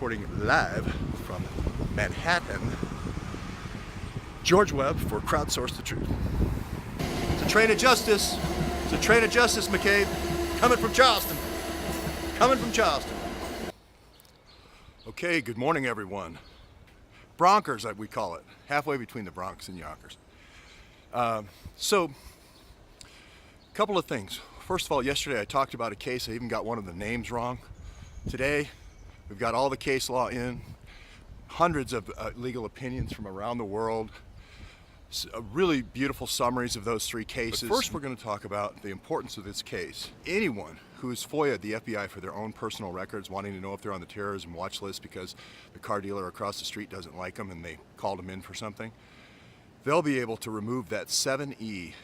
reporting live from Manhattan. George Webb for Crowdsource the Truth. It's a train of justice. It's a train of justice, McCabe. Coming from Charleston. Coming from Charleston. Okay, good morning, everyone. Bronkers, like we call it. Halfway between the Bronx and Yonkers. So, a couple of things. First of all, yesterday I talked about a case. I even got one of the names wrong. Today, we've got all the case law in, hundreds of legal opinions from around the world, really beautiful summaries of those three cases. But first, we're going to talk about the importance of this case. Anyone who's FOIA'd the FBI for their own personal records, wanting to know if they're on the terrorism watch list because the car dealer across the street doesn't like them and they called them in for something, they'll be able to remove that 7E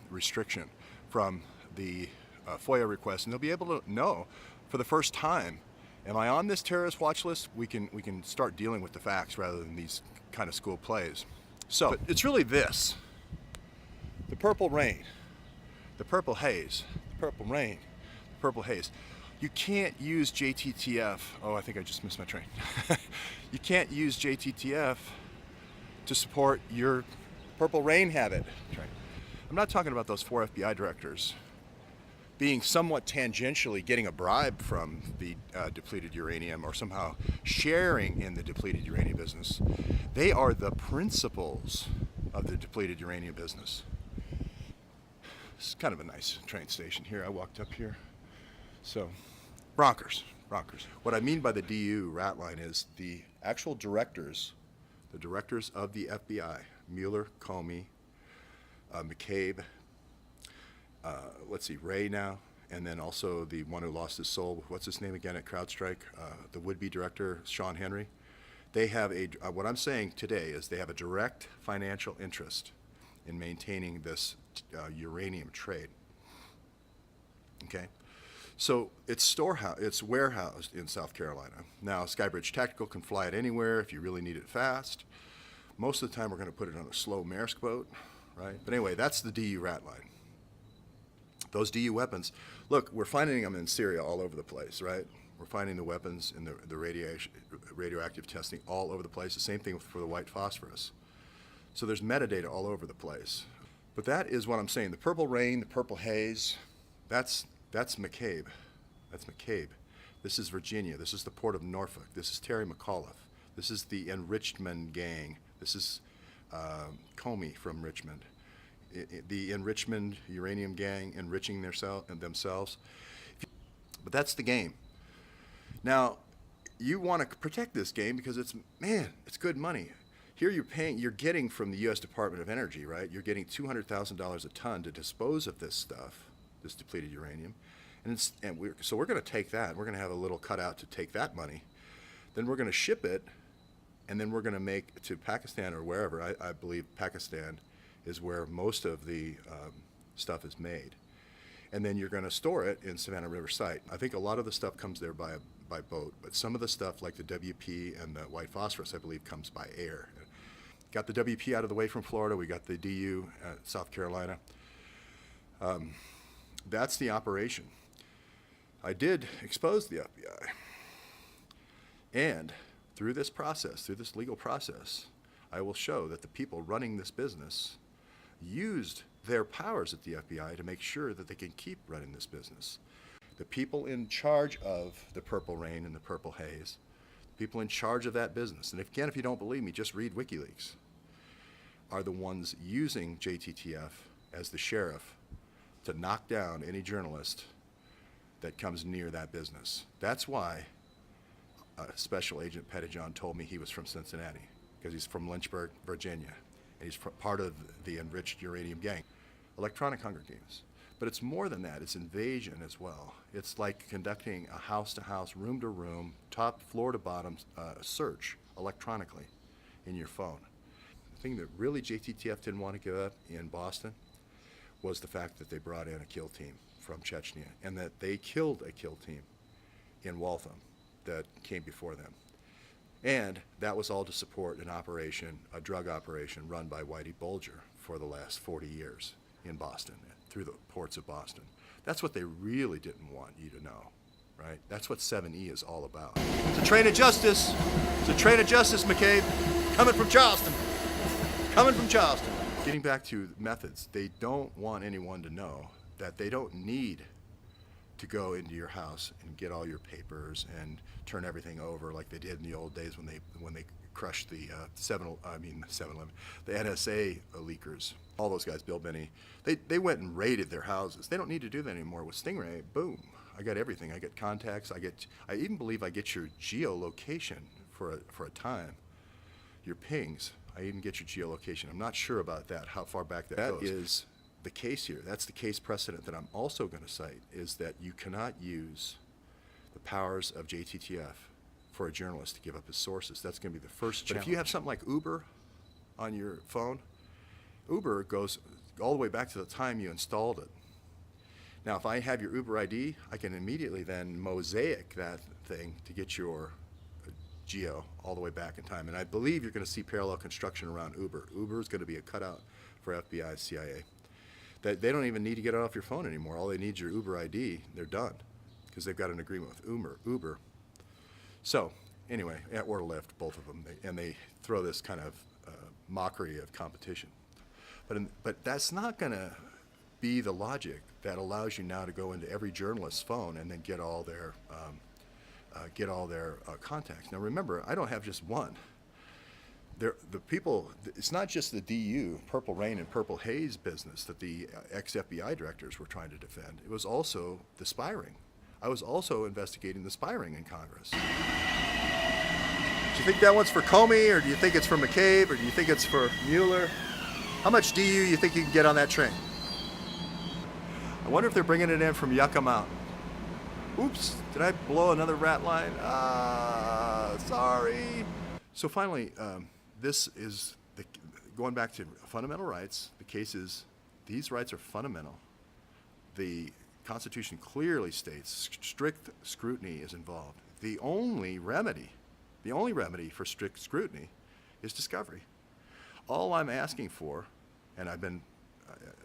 restriction from the FOIA request, and they'll be able to know for the first time, am I on this terrorist watch list? We can start dealing with the facts rather than these kind of school plays. So it's really this: the purple rain, the purple haze, the purple rain, the purple haze. You can't use JTTF. Oh, I think I just missed my train. You can't use JTTF to support your purple rain habit. I'm not talking about those 4 FBI directors being somewhat tangentially getting a bribe from the depleted uranium or somehow sharing in the depleted uranium business. They are the principals of the depleted uranium business. It's kind of a nice train station here. I walked up here. So, Bronkers. What I mean by the DU rat line is the actual directors, the directors of the FBI, Mueller, Comey, McCabe, Ray now, and then also the one who lost his soul, what's his name again at CrowdStrike, the would-be director, Sean Henry. They have what I'm saying today is they have a direct financial interest in maintaining this uranium trade. Okay? So it's warehoused in South Carolina. Now, Skybridge Tactical can fly it anywhere if you really need it fast. Most of the time we're going to put it on a slow Maersk boat, right? But anyway, that's the DU rat line. Those DU weapons, look, we're finding them in Syria all over the place, right? We're finding the weapons in the radioactive testing all over the place. The same thing for the white phosphorus. So there's metadata all over the place. But that is what I'm saying. The purple rain, the purple haze, that's McCabe. That's McCabe. This is Virginia. This is the Port of Norfolk. This is Terry McAuliffe. This is the Enrichment Gang. This is Comey from Richmond. The Enrichment Uranium Gang enriching themselves. But that's the game. Now, you want to protect this game because it's good money. Here you're getting from the U.S. Department of Energy, right? You're getting $200,000 a ton to dispose of this stuff, this depleted uranium. So we're going to take that. We're going to have a little cutout to take that money. Then we're going to ship it, and then we're going to make to Pakistan or wherever. I believe Pakistan is where most of the stuff is made. And then you're going to store it in Savannah River site. I think a lot of the stuff comes there by boat, but some of the stuff like the WP and the white phosphorus, I believe, comes by air. Got the WP out of the way from Florida. We got the DU, South Carolina. That's the operation. I did expose the FBI. And through this process, through this legal process, I will show that the people running this business used their powers at the FBI to make sure that they can keep running this business. The people in charge of the purple rain and the purple haze, people in charge of that business, and if you don't believe me, just read WikiLeaks, are the ones using JTTF as the sheriff to knock down any journalist that comes near that business. That's why Special Agent Pettijohn told me he was from Cincinnati, because he's from Lynchburg, Virginia, and he's part of the enriched uranium gang. Electronic Hunger Games. But it's more than that. It's invasion as well. It's like conducting a house-to-house, room-to-room, top floor-to-bottom search electronically in your phone. The thing that really JTTF didn't want to give up in Boston was the fact that they brought in a kill team from Chechnya, and that they killed a kill team in Waltham that came before them. And that was all to support an operation, a drug operation run by Whitey Bulger for the last 40 years in Boston, through the ports of Boston. That's what they really didn't want you to know. right? That's what 7E is all about. It's a train of justice. It's a train of justice, McCabe. Coming from Charleston. Coming from Charleston. Getting back to methods, they don't want anyone to know that they don't need to go into your house and get all your papers and turn everything over like they did in the old days when they crushed the 7-Eleven, the NSA leakers. All those guys, Bill Binney, they went and raided their houses. They don't need to do that anymore. With Stingray, boom, I got everything. I get contacts. I even believe I get your geolocation for a time, your pings. I even get your geolocation. I'm not sure about that, how far back that goes. That is the case here. That's the case precedent that I'm also going to cite, is that you cannot use the powers of JTTF for a journalist to give up his sources. That's going to be the first challenge. But if you have something like Uber on your phone, Uber goes all the way back to the time you installed it. Now, if I have your Uber ID, I can immediately then mosaic that thing to get your geo all the way back in time. And I believe you're going to see parallel construction around Uber. Uber is going to be a cutout for FBI, CIA. That they don't even need to get it off your phone anymore. All they need is your Uber ID. They're done because they've got an agreement with Uber. So anyway, or Lyft, both of them, and they throw this kind of mockery of competition. But that's not going to be the logic that allows you now to go into every journalist's phone and then get all their contacts. Now remember, I don't have just one. The people, it's not just the DU, Purple Rain and Purple Haze business that the ex-FBI directors were trying to defend. It was also the spy ring. I was also investigating the spy ring in Congress. Do you think that one's for Comey, or do you think it's for McCabe, or do you think it's for Mueller? How much DU you think you can get on that train? I wonder if they're bringing it in from Yucca Mountain. Oops, did I blow another rat line? Sorry. So finally, this is going back to fundamental rights. The case is these rights are fundamental. The Constitution clearly states strict scrutiny is involved. The only remedy for strict scrutiny is discovery. All I'm asking for, and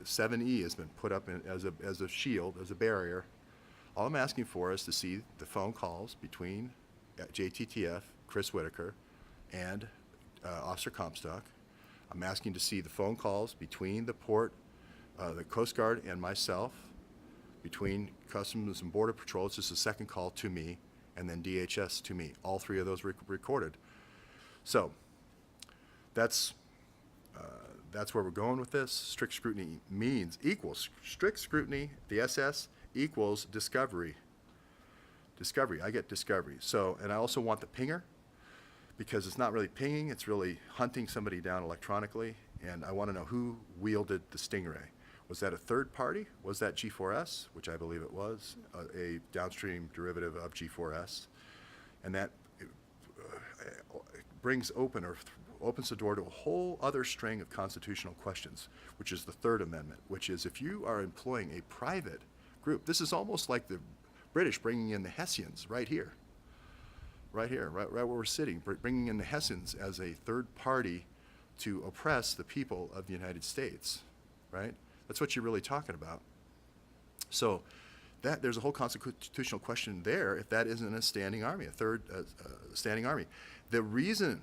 7E has been put up as a shield, as a barrier. All I'm asking for is to see the phone calls between JTTF, Chris Whitaker, and Officer Comstock. I'm asking to see the phone calls between the Coast Guard and myself, between Customs and Border Patrol. It's just a second call to me, and then DHS to me. All three of those recorded. So that's where we're going with this. Strict scrutiny equals strict scrutiny. The SS equals discovery. Discovery. I get discovery. So, and I also want the pinger, because it's not really pinging, it's really hunting somebody down electronically, and I want to know who wielded the Stingray. Was that a third party? Was that G4S, which I believe it was, a downstream derivative of G4S? And that opens the door to a whole other string of constitutional questions, which is the Third Amendment, which is if you are employing a private group, this is almost like the British bringing in the Hessians right where we're sitting, bringing in the Hessians as a third party to oppress the people of the United States, right? That's what you're really talking about. So there's a whole constitutional question there if that isn't a standing army, a third standing army. The reason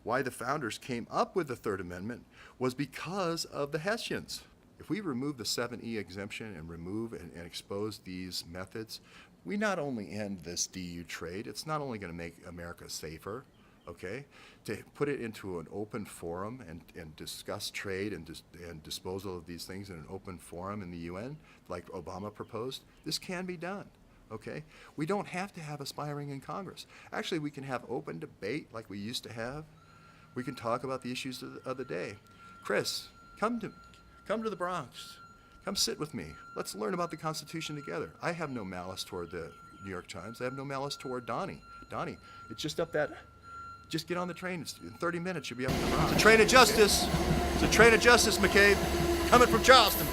why the founders came up with the Third Amendment was because of the Hessians. If we remove the 7E exemption and remove and expose these methods, we not only end this DU trade, it's not only going to make America safer, okay, to put it into an open forum and discuss trade and disposal of these things in an open forum in the UN, like Obama proposed, this can be done, okay? We don't have to have a spy ring in Congress. Actually, we can have open debate like we used to have. We can talk about the issues of the day. Chris, come to the Bronx. Come sit with me. Let's learn about the Constitution together. I have no malice toward the New York Times. I have no malice toward Donnie. Donnie, it's just up that, just get on the train. In 30 minutes, you'll be up in the Bronx. It's a train of justice. It's a train of justice, McCabe. Coming from Charleston.